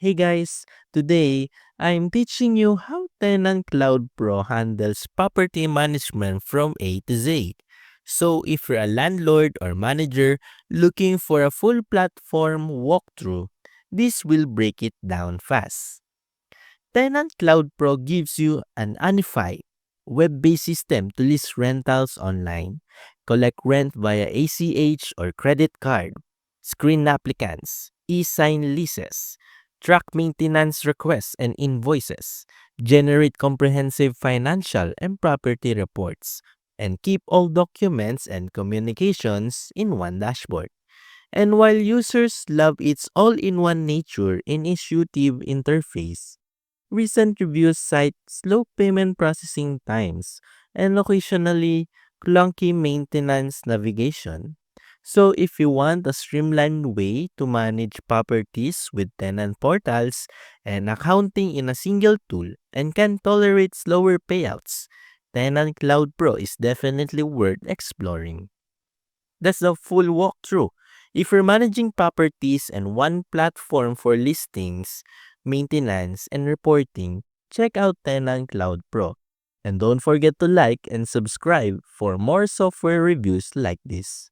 Hey guys, today I'm teaching you how TenantCloud Pro handles property management from A to Z. So if you're a landlord or manager looking for a full platform walkthrough, this will break it down fast. TenantCloud Pro gives you an unified, web-based system to list rentals online, collect rent via ACH or credit card, screen applicants, e-sign leases, track maintenance requests and invoices, generate comprehensive financial and property reports, and keep all documents and communications in one dashboard. And while users love its all-in-one nature and intuitive interface, recent reviews cite slow payment processing times and occasionally clunky maintenance navigation. So if you want a streamlined way to manage properties with tenant portals and accounting in a single tool and can tolerate slower payouts, Tenant Cloud Pro is definitely worth exploring. That's the full walkthrough. If you're managing properties and one platform for listings, maintenance, and reporting, check out Tenant Cloud Pro. And don't forget to like and subscribe for more software reviews like this.